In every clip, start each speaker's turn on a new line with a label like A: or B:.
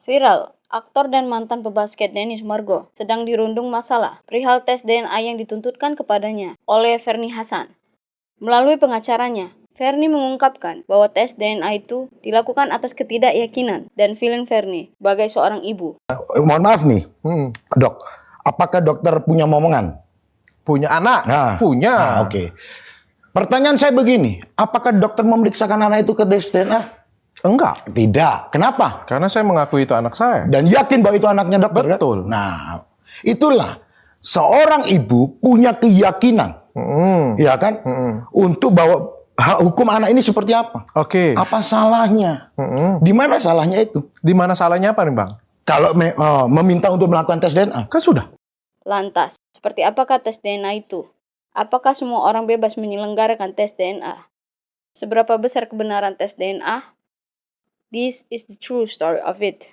A: Viral, aktor dan mantan pebasket Denny Sumargo sedang dirundung masalah perihal tes DNA yang dituntutkan kepadanya oleh Ferny Hassan. Melalui pengacaranya, Ferny mengungkapkan bahwa tes DNA itu dilakukan atas ketidakyakinan dan feeling Ferny sebagai seorang ibu.
B: Mohon maaf nih, dok, apakah dokter punya momongan?
C: Punya anak? Punya.
B: Oke. Pertanyaan saya begini, apakah dokter memeriksakan anak itu ke tes DNA?
C: Enggak.
B: Tidak. Kenapa?
C: Karena saya mengakui itu anak saya.
B: Dan yakin bahwa itu anaknya dokter.
C: Betul.
B: Kan? Nah, itulah seorang ibu punya keyakinan, ya kan, untuk bahwa hukum anak ini seperti apa.
C: Oke.
B: Apa salahnya? Di mana salahnya itu?
C: Di mana salahnya apa nih, Bang?
B: Kalau meminta untuk melakukan tes DNA?
C: Kan sudah.
A: Lantas, seperti apakah tes DNA itu? Apakah semua orang bebas menyelenggarakan tes DNA? Seberapa besar kebenaran tes DNA? This is the true story of it.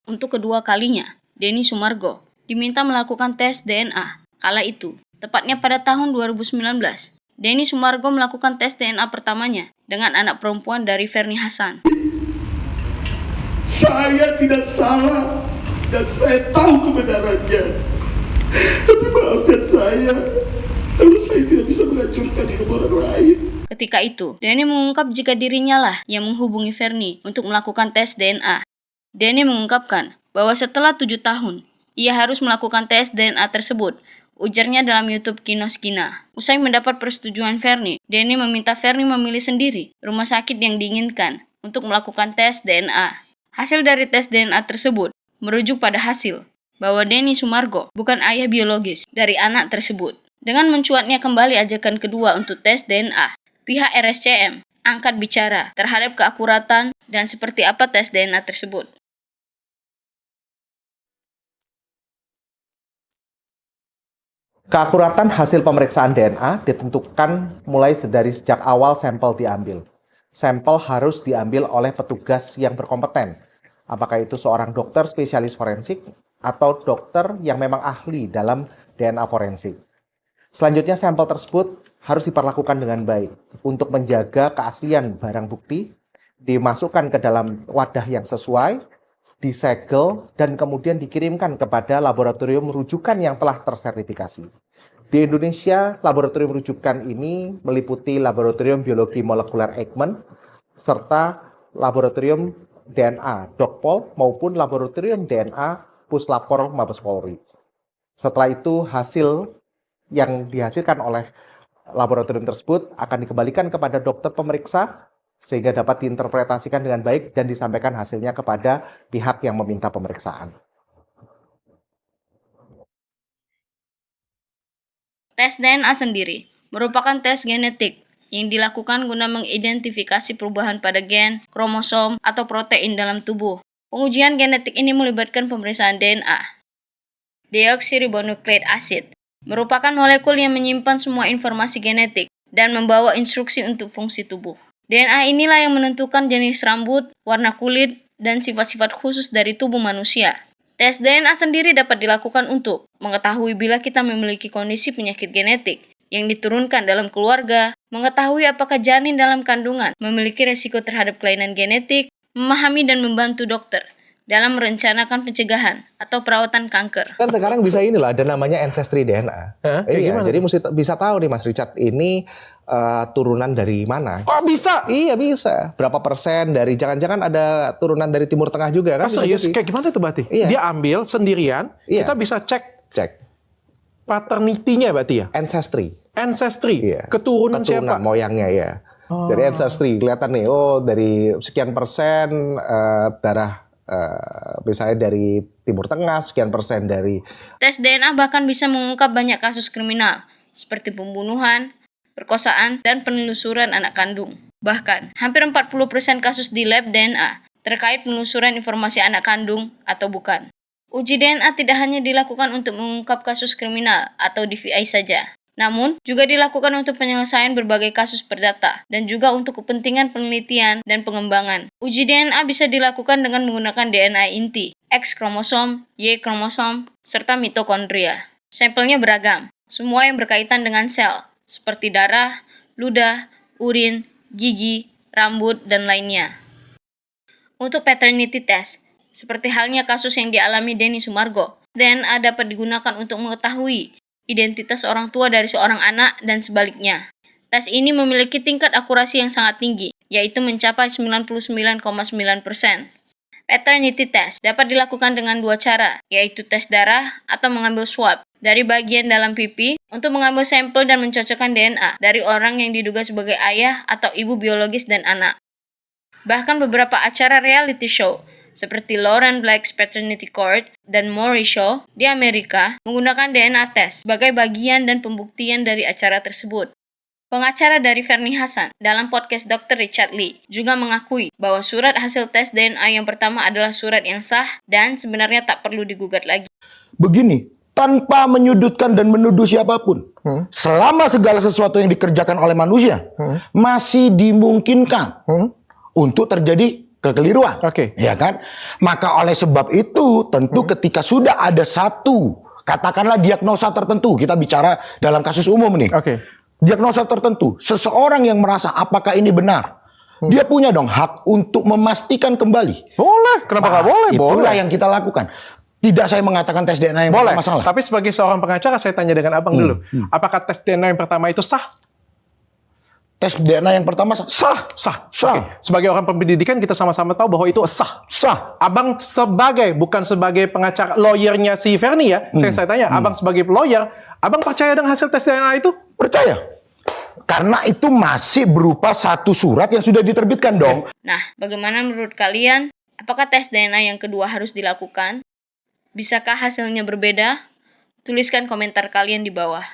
A: Untuk kedua kalinya, Denny Sumargo diminta melakukan tes DNA. Kala itu, tepatnya pada tahun 2019, Denny Sumargo melakukan tes DNA pertamanya dengan anak perempuan dari Ferny Hassan.
D: Saya tidak salah dan saya tahu kebenarannya. Tapi maafkan saya, kalau saya tidak bisa menghancurkan hidup orang lain.
A: Ketika itu, Denny mengungkap jika dirinya lah yang menghubungi Ferny untuk melakukan tes DNA. Denny mengungkapkan bahwa setelah 7 tahun, ia harus melakukan tes DNA tersebut. Ujarnya dalam YouTube Kinoskina. Usai mendapat persetujuan Ferny, Denny meminta Ferny memilih sendiri rumah sakit yang diinginkan untuk melakukan tes DNA. Hasil dari tes DNA tersebut merujuk pada hasil bahwa Denny Sumargo bukan ayah biologis dari anak tersebut. Dengan mencuatnya kembali ajakan kedua untuk tes DNA, pihak RSCM angkat bicara terhadap keakuratan dan seperti apa tes DNA tersebut.
E: Keakuratan hasil pemeriksaan DNA ditentukan mulai dari sejak awal sampel diambil. Sampel harus diambil oleh petugas yang berkompeten, apakah itu seorang dokter spesialis forensik atau dokter yang memang ahli dalam DNA forensik. Selanjutnya sampel tersebut harus diperlakukan dengan baik untuk menjaga keaslian barang bukti, dimasukkan ke dalam wadah yang sesuai, disegel, dan kemudian dikirimkan kepada laboratorium rujukan yang telah tersertifikasi. Di Indonesia, laboratorium rujukan ini meliputi Laboratorium Biologi Molekuler Eijkman, serta Laboratorium DNA Dokpol maupun Laboratorium DNA Puslapor Mabes Polri. Setelah itu, hasil yang dihasilkan oleh laboratorium tersebut akan dikembalikan kepada dokter pemeriksa sehingga dapat diinterpretasikan dengan baik dan disampaikan hasilnya kepada pihak yang meminta pemeriksaan.
A: Tes DNA sendiri merupakan tes genetik yang dilakukan guna mengidentifikasi perubahan pada gen, kromosom, atau protein dalam tubuh. Pengujian genetik ini melibatkan pemeriksaan DNA. Deoksiribonukleik acid merupakan molekul yang menyimpan semua informasi genetik dan membawa instruksi untuk fungsi tubuh. DNA inilah yang menentukan jenis rambut, warna kulit, dan sifat-sifat khusus dari tubuh manusia. Tes DNA sendiri dapat dilakukan untuk mengetahui bila kita memiliki kondisi penyakit genetik yang diturunkan dalam keluarga, mengetahui apakah janin dalam kandungan memiliki resiko terhadap kelainan genetik, memahami dan membantu dokter dalam merencanakan pencegahan atau perawatan kanker.
E: Kan sekarang bisa inilah, ada namanya ancestry DNA. Iya, jadi mesti bisa tahu nih Mas Richard ini turunan dari mana.
C: Oh bisa?
E: Iya bisa. Berapa persen dari, jangan-jangan ada turunan dari Timur Tengah juga kan?
C: Serius? Kayak gimana tuh berarti?
E: Iya.
C: Dia ambil sendirian, kita bisa cek paternity-nya berarti ya?
E: Ancestry.
C: Iya. Keturunan siapa?
E: Moyangnya ya. Dari ancestry kelihatan nih, oh dari sekian persen darah misalnya dari Timur Tengah, sekian persen dari.
A: Tes DNA bahkan bisa mengungkap banyak kasus kriminal, seperti pembunuhan, perkosaan, dan penelusuran anak kandung. Bahkan, hampir 40% kasus di lab DNA terkait penelusuran informasi anak kandung atau bukan. Uji DNA tidak hanya dilakukan untuk mengungkap kasus kriminal atau DVI saja, namun juga dilakukan untuk penyelesaian berbagai kasus perdata dan juga untuk kepentingan penelitian dan pengembangan. Uji DNA bisa dilakukan dengan menggunakan DNA inti, X kromosom, Y kromosom, serta mitokondria. Sampelnya beragam, semua yang berkaitan dengan sel, seperti darah, ludah, urin, gigi, rambut, dan lainnya. Untuk paternity test, seperti halnya kasus yang dialami Denny Sumargo, DNA dapat digunakan untuk mengetahui identitas orang tua dari seorang anak dan sebaliknya. Tes ini memiliki tingkat akurasi yang sangat tinggi, yaitu mencapai 99,9%. Paternity test dapat dilakukan dengan dua cara, yaitu tes darah atau mengambil swab dari bagian dalam pipi untuk mengambil sampel dan mencocokkan DNA dari orang yang diduga sebagai ayah atau ibu biologis dan anak. Bahkan beberapa acara reality show seperti Lauren Black's Paternity Court dan Maury Show di Amerika menggunakan DNA test sebagai bagian dan pembuktian dari acara tersebut. Pengacara dari Fernie Hassan dalam podcast Dr. Richard Lee juga mengakui bahwa surat hasil tes DNA yang pertama adalah surat yang sah dan sebenarnya tak perlu digugat lagi.
B: Begini, tanpa menyudutkan dan menuduh siapapun, selama segala sesuatu yang dikerjakan oleh manusia masih dimungkinkan untuk terjadi kekeliruan.
C: Oke.
B: Ya kan? Maka oleh sebab itu, tentu ketika sudah ada satu, katakanlah diagnosa tertentu, kita bicara dalam kasus umum nih.
C: Oke.
B: Diagnosa tertentu, seseorang yang merasa apakah ini benar, dia punya dong hak untuk memastikan kembali.
C: Boleh, kenapa nggak boleh?
B: Itulah
C: Boleh.
B: yang kita lakukan. Tidak saya mengatakan tes DNA yang
C: Boleh.
B: masalah.
C: Tapi sebagai seorang pengacara, saya tanya dengan abang dulu. Apakah tes DNA yang pertama itu sah?
B: Tes DNA yang pertama sah.
C: Sah.
B: Sah.
C: Oke. Sebagai orang pendidikan, kita sama-sama tahu bahwa itu sah.
B: Sah.
C: Abang bukan sebagai pengacara lawyernya si Fernie ya. Saya tanya, abang sebagai lawyer, abang percaya dengan hasil tes DNA itu?
B: Percaya. Karena itu masih berupa satu surat yang sudah diterbitkan dong.
A: Nah, bagaimana menurut kalian? Apakah tes DNA yang kedua harus dilakukan? Bisakah hasilnya berbeda? Tuliskan komentar kalian di bawah.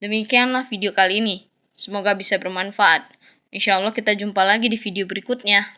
A: Demikianlah video kali ini. Semoga bisa bermanfaat. Insya Allah kita jumpa lagi di video berikutnya.